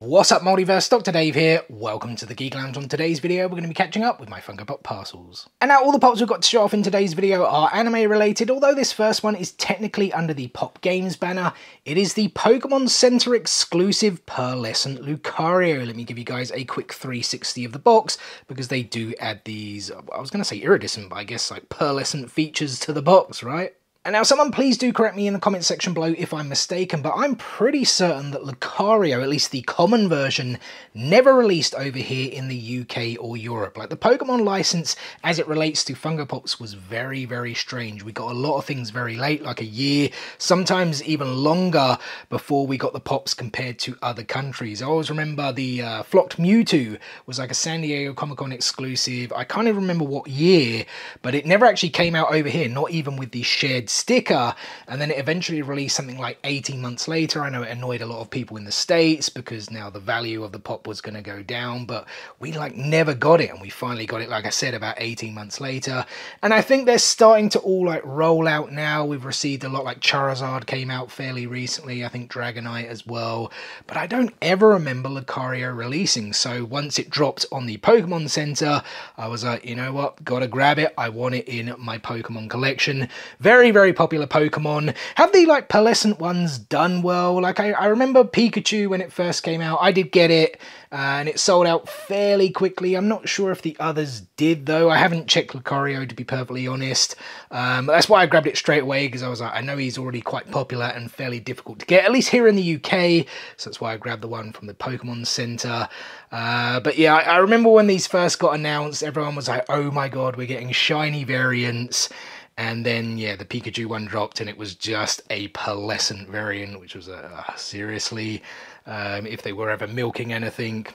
What's up, Multiverse? Dr. Dave here. Welcome to the Geek Lounge. On today's video, we're going to be catching up with my Funko Pop parcels. And now all the pops we've got to show off in today's video are anime related, although this first one is technically under the Pop Games banner. It is the Pokemon Center exclusive pearlescent Lucario. Let me give you guys a quick 360 of the box, because they do add these, I was going to say iridescent, but I guess like pearlescent features to the box, right? And now someone please do correct me in the comment section below if I'm mistaken, but I'm pretty certain that Lucario, at least the common version, never released over here in the UK or Europe. Like the Pokemon license as it relates to Funko Pops was very, very strange. We got a lot of things very late, like a year, sometimes even longer before we got the Pops compared to other countries. I always remember the Flocked Mewtwo was like a San Diego Comic-Con exclusive. I can't even remember what year, but it never actually came out over here, not even with the shared sticker, and then it eventually released something like 18 months later. I know it annoyed a lot of people in the States because now the value of the pop was going to go down, but we like never got it, and we finally got it, like I said, about 18 months later. And I think they're starting to all like roll out now. We've received a lot, like Charizard came out fairly recently, I think Dragonite as well, but I don't ever remember Lucario releasing. So once it dropped on the Pokemon Center, I was like, you know what, gotta grab it. I want it in my Pokemon collection. Very, very popular Pokemon. Have the like pearlescent ones done well? Like I remember Pikachu when it first came out. I did get it and it sold out fairly quickly. I'm not sure if the others did though. I haven't checked Lucario, to be perfectly honest. That's why I grabbed it straight away, because I was like, I know he's already quite popular and fairly difficult to get, at least here in the UK. So that's why I grabbed the one from the Pokemon Center. But yeah, I remember when these first got announced, everyone was like, oh my god, we're getting shiny variants. And then, yeah, the Pikachu one dropped and it was just a pearlescent variant, which was, seriously, if they were ever milking anything,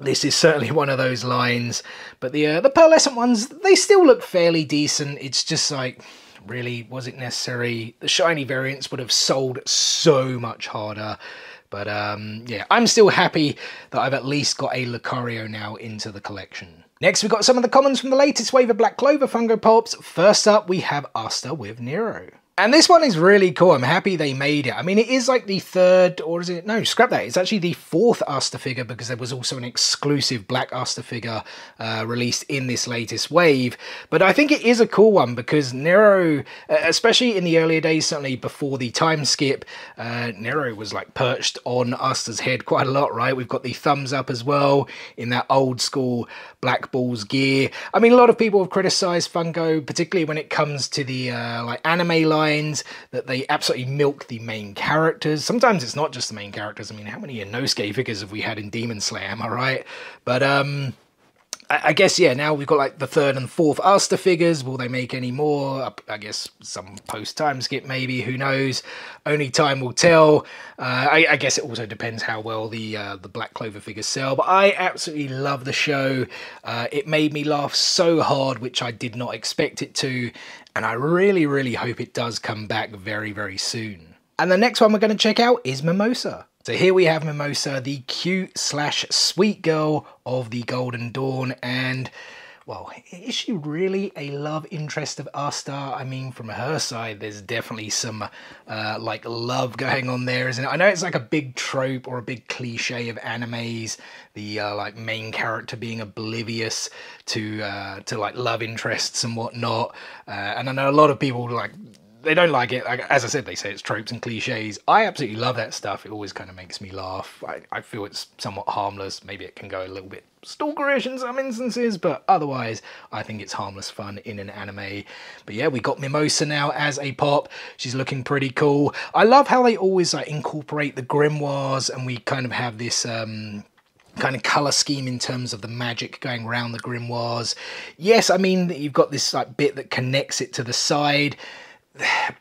this is certainly one of those lines. But the pearlescent ones, they still look fairly decent. It's just like, really, was it necessary? The shiny variants would have sold so much harder. But yeah, I'm still happy that I've at least got a Lucario now into the collection. Next, we've got some of the commons from the latest wave of Black Clover Funko Pops. First up, we have Asta with Nero. And this one is really cool. I'm happy they made it. I mean, it is like the third, or is it? No, scrap that. It's actually the fourth Asta figure, because there was also an exclusive black Asta figure released in this latest wave. But I think it is a cool one, because Nero, especially in the earlier days, certainly before the time skip, Nero was like perched on Asta's head quite a lot, right? We've got the thumbs up as well in that old school Black Balls gear. I mean, a lot of people have criticized Funko, particularly when it comes to the like anime line, that they absolutely milk the main characters. Sometimes it's not just the main characters. I mean, how many Inosuke figures have we had in Demon Slayer, am I right? But I guess, yeah, now we've got like the third and fourth Asta figures. Will they make any more? I guess some post-time skip maybe, who knows? Only time will tell. I guess it also depends how well the Black Clover figures sell, but I absolutely love the show. It made me laugh so hard, which I did not expect it to, and I really, really hope it does come back very, very soon. And the next one we're going to check out is Mimosa. So here we have Mimosa, the cute/sweet girl of the Golden Dawn, and, well, is she really a love interest of Asta? I mean, from her side, there's definitely some, like, love going on there, isn't it? I know it's like a big trope or a big cliche of animes, the, like, main character being oblivious to like, love interests and whatnot, and I know a lot of people, like, they don't like it. Like, as I said, they say it's tropes and cliches. I absolutely love that stuff. It always kind of makes me laugh. I feel it's somewhat harmless. Maybe it can go a little bit stalkerish in some instances, but otherwise I think it's harmless fun in an anime. But yeah, we got Mimosa now as a pop. She's looking pretty cool. I love how they always like incorporate the grimoires, and we kind of have this kind of colour scheme in terms of the magic going around the grimoires. Yes, I mean, you've got this like bit that connects it to the side,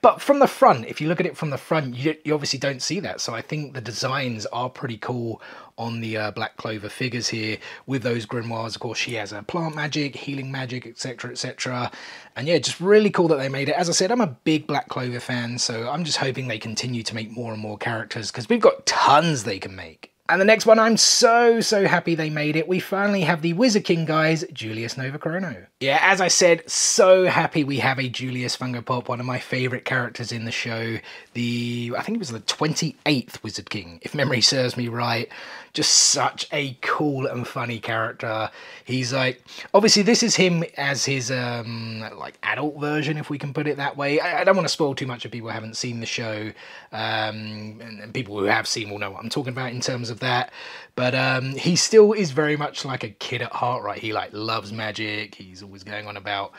but from the front, if you look at it from the front, you obviously don't see that. So I think the designs are pretty cool on the Black Clover figures here with those grimoires. Of course, she has a plant magic, healing magic, etc, etc. And yeah, just really cool that they made it. As I said, I'm a big Black Clover fan, so I'm just hoping they continue to make more and more characters, because we've got tons they can make. And the next one, I'm so happy they made it. We finally have the Wizard King, guys, Julius Novachrono. Yeah, as I said, so happy we have a Julius Funko Pop, one of my favourite characters in the show. I think it was the 28th Wizard King, if memory serves me right. Just such a cool and funny character. He's like, obviously this is him as his like adult version, if we can put it that way. I don't want to spoil too much if people haven't seen the show, and people who have seen will know what I'm talking about in terms of that. But he still is very much like a kid at heart, right? He like loves magic. He's always going on about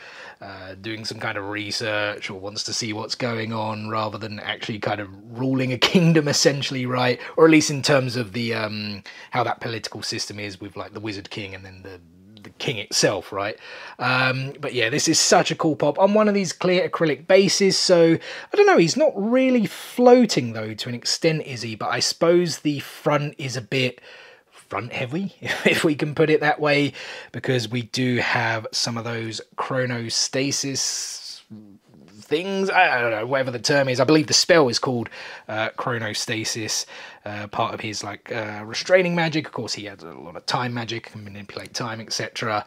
doing some kind of research or wants to see what's going on rather than actually kind of ruling a kingdom, essentially, right? Or at least in terms of the how that political system is with like the Wizard King and then the king itself, right? But yeah, this is such a cool pop on one of these clear acrylic bases. So I don't know, he's not really floating though to an extent, is he? But I suppose the front is a bit front heavy, if we can put it that way, because we do have some of those chronostasis things. I don't know, whatever the term is. I believe the spell is called chronostasis, part of his like restraining magic. Of course, he has a lot of time magic, can manipulate time, etc.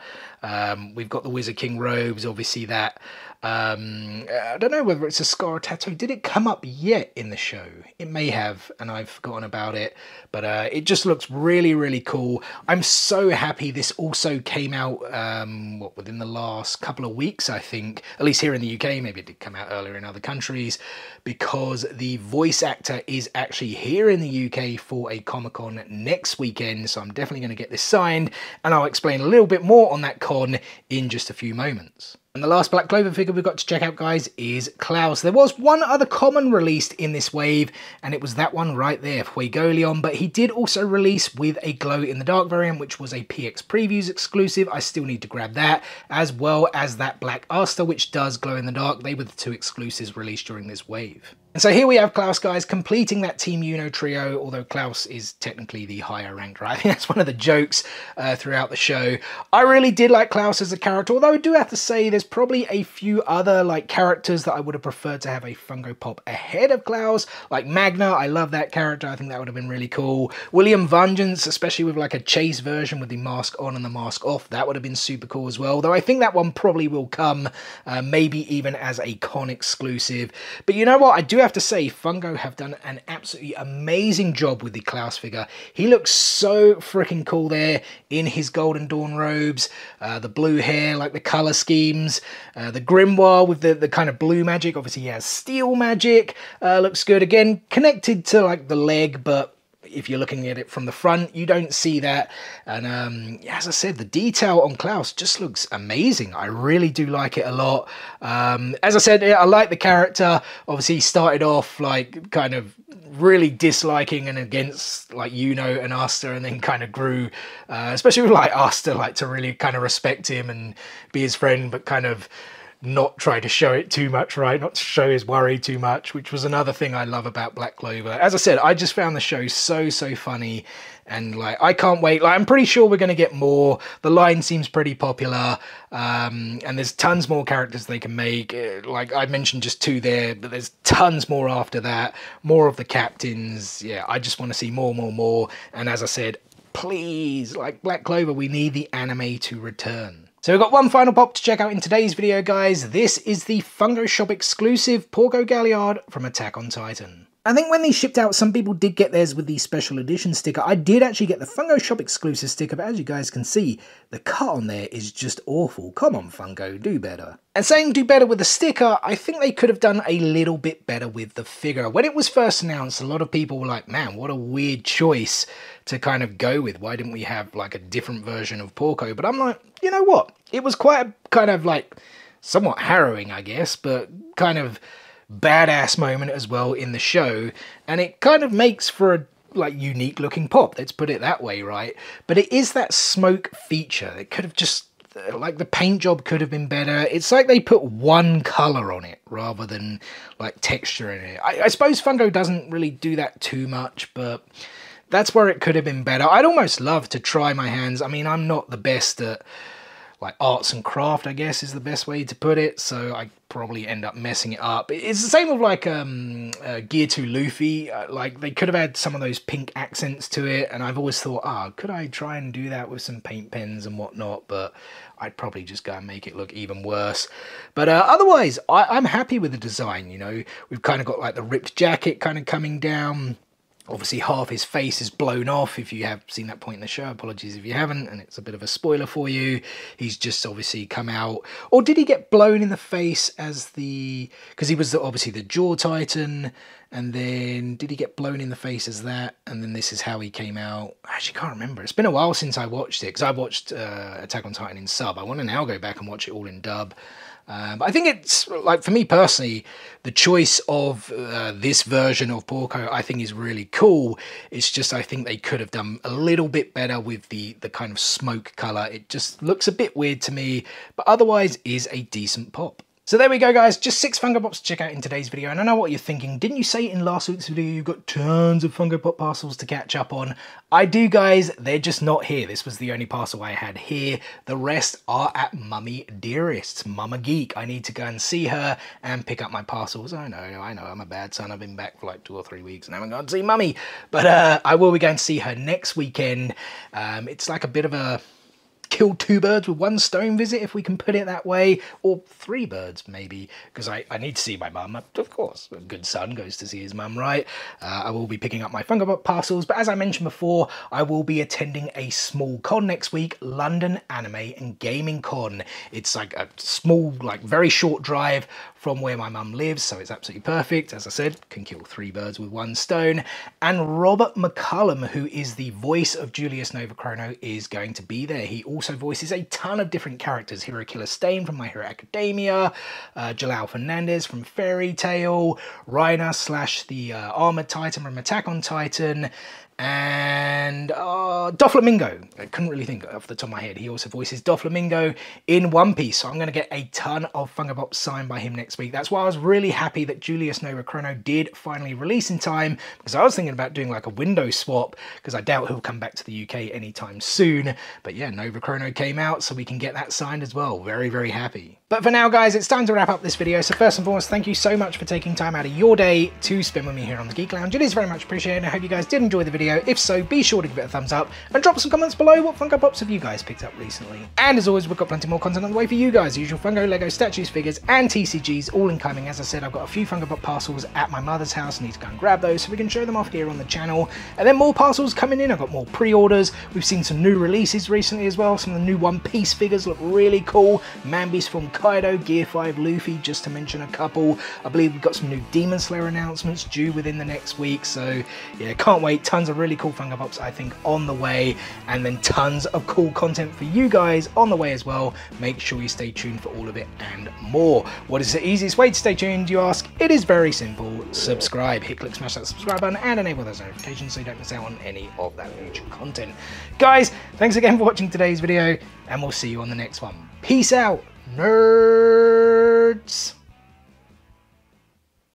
We've got the Wizard King robes, obviously that. I don't know whether it's a scar or tattoo. Did it come up yet in the show? It may have, and I've forgotten about it, but it just looks really cool. I'm so happy this also came out within the last couple of weeks, I think, at least here in the UK. Maybe it did come out earlier in other countries, because the voice actor is actually here in the UK for a Comic-Con next weekend, so I'm definitely going to get this signed, and I'll explain a little bit more on that con in just a few moments. And the last Black Clover figure we've got to check out, guys, is Klaus. There was one other common released in this wave, and it was that one right there, Fuegoleon, but he did also release with a glow-in-the-dark variant, which was a PX Previews exclusive. I still need to grab that, as well as that Black Aster, which does glow-in-the-dark. They were the two exclusives released during this wave. And so here we have Klaus, guys, completing that Team Uno trio, although Klaus is technically the higher ranked, right? I think that's one of the jokes throughout the show. I really did like Klaus as a character, although I do have to say there's probably a few other like characters that I would have preferred to have a Funko Pop ahead of Klaus, like Magna. I love that character. I think that would have been really cool. William Vengeance, especially with like a chase version with the mask on and the mask off, that would have been super cool as well, though I think that one probably will come maybe even as a con exclusive. But you know what, I do have to say Funko have done an absolutely amazing job with the Klaus figure. He looks so freaking cool there in his Golden Dawn robes, the blue hair, like the color schemes, the grimoire with the kind of blue magic. Obviously he has steel magic, looks good. Again, connected to like the leg, but if you're looking at it from the front, you don't see that. And as I said, the detail on Klaus just looks amazing. I really do like it a lot. As I said, I like the character. Obviously, he started off like kind of really disliking and against like Uno and Aster, and then kind of grew, especially with like Aster, like to really kind of respect him and be his friend, but kind of not try to show it too much, right? Not to show his worry too much, which was another thing I love about Black Clover. As I said, I just found the show so funny, and like I can't wait. Like I'm pretty sure we're going to get more. The line seems pretty popular, and there's tons more characters they can make. Like I mentioned just two there, but there's tons more after that. More of the captains. Yeah, I just want to see more. And as I said, please, like Black Clover, we need the anime to return. So we've got one final pop to check out in today's video, guys. This is the Funko Shop exclusive Porco Galliard from Attack on Titan. I think when these shipped out, some people did get theirs with the special edition sticker. I did actually get the Funko Shop exclusive sticker, but as you guys can see, the cut on there is just awful. Come on, Funko, do better. And saying do better with the sticker, I think they could have done a little bit better with the figure. When it was first announced, a lot of people were like, man, what a weird choice to kind of go with. Why didn't we have like a different version of Porco? But I'm like, you know what? It was quite a kind of like somewhat harrowing, I guess, but kind of badass moment as well in the show, and it kind of makes for a like unique looking pop, let's put it that way, right? But it is that smoke feature. It could have just like the paint job could have been better. It's like they put one color on it rather than like texture in it. I suppose Funko doesn't really do that too much, but that's where it could have been better. I'd almost love to try my hands. I mean, I'm not the best at like arts and craft, I guess is the best way to put it. So I probably end up messing it up. It's the same with like Gear 2 Luffy. Like they could have had some of those pink accents to it, and I've always thought, could I try and do that with some paint pens and whatnot? But I'd probably just go and make it look even worse. But otherwise, I'm happy with the design. You know, we've kind of got like the ripped jacket kind of coming down. Obviously, half his face is blown off. If you have seen that point in the show, apologies if you haven't, and it's a bit of a spoiler for you. He's just obviously come out. Or did he get blown in the face as the... Because he was obviously the Jaw Titan, and then did he get blown in the face as that? And then this is how he came out. I actually can't remember. It's been a while since I watched it, because I watched Attack on Titan in sub. I want to now go back and watch it all in dub. But I think it's, like, for me personally, the choice of this version of Porco, I think is really cool. It's just, I think they could have done a little bit better with the kind of smoke colour. It just looks a bit weird to me, but otherwise is a decent pop. So there we go, guys. Just 6 Funko Pops to check out in today's video. And I know what you're thinking. Didn't you say in last week's video you've got tons of Funko Pop parcels to catch up on? I do, guys. They're just not here. This was the only parcel I had here. The rest are at Mummy Dearest's, Mama Geek. I need to go and see her and pick up my parcels. I know. I'm a bad son. I've been back for like 2 or 3 weeks and I haven't gone to see Mummy. But I will be going to see her next weekend. It's like a bit of a... kill 2 birds with 1 stone visit, if we can put it that way, or 3 birds maybe, because I need to see my mum. Of course, a good son goes to see his mum, right? I will be picking up my Funko Pop parcels, but as I mentioned before, I will be attending a small con next week, London Anime and Gaming Con. It's like a small, like very short drive from where my mum lives, so it's absolutely perfect. As I said, can kill 3 birds with 1 stone. And Robert McCullum, who is the voice of Julius Novachrono, is going to be there. He also voices a ton of different characters. Hero Killer Stain from My Hero Academia, Jalal Fernandez from Fairy Tail, Reiner / the Armored Titan from Attack on Titan, and Doflamingo. I couldn't really think off the top of my head. He also voices Doflamingo in One Piece, so I'm going to get a ton of Funko Pops signed by him next week. That's why I was really happy that Julius Novachrono did finally release in time, because I was thinking about doing like a window swap, because I doubt he'll come back to the UK anytime soon. But yeah, Novachrono came out, so we can get that signed as well. Very, very happy. But for now, guys, it's time to wrap up this video. So first and foremost, thank you so much for taking time out of your day to spend with me here on the Geek Lounge. It is very much appreciated. I hope you guys did enjoy the video. If so, be sure to give it a thumbs up and drop some comments below. What Funko Pops have you guys picked up recently? And as always, we've got plenty more content on the way for you guys. The usual Funko, Lego, statues, figures, and TCGs all incoming. As I said, I've got a few Funko Pop parcels at my mother's house. I need to go and grab those so we can show them off here on the channel. And then more parcels coming in. I've got more pre-orders. We've seen some new releases recently as well. Some of the new One Piece figures look really cool. Man-Beast from Kaido, Gear 5 Luffy, just to mention a couple. I believe we've got some new Demon Slayer announcements due within the next week. So yeah, can't wait. Tons of really cool Funko Pops, I think, on the way, and then tons of cool content for you guys on the way as well. Make sure you stay tuned for all of it and more. What is the easiest way to stay tuned, you ask? It is very simple. Subscribe. Hit, click, smash that subscribe button and enable those notifications so you don't miss out on any of that future content. Guys, thanks again for watching today's video, and we'll see you on the next one. Peace out, nerds!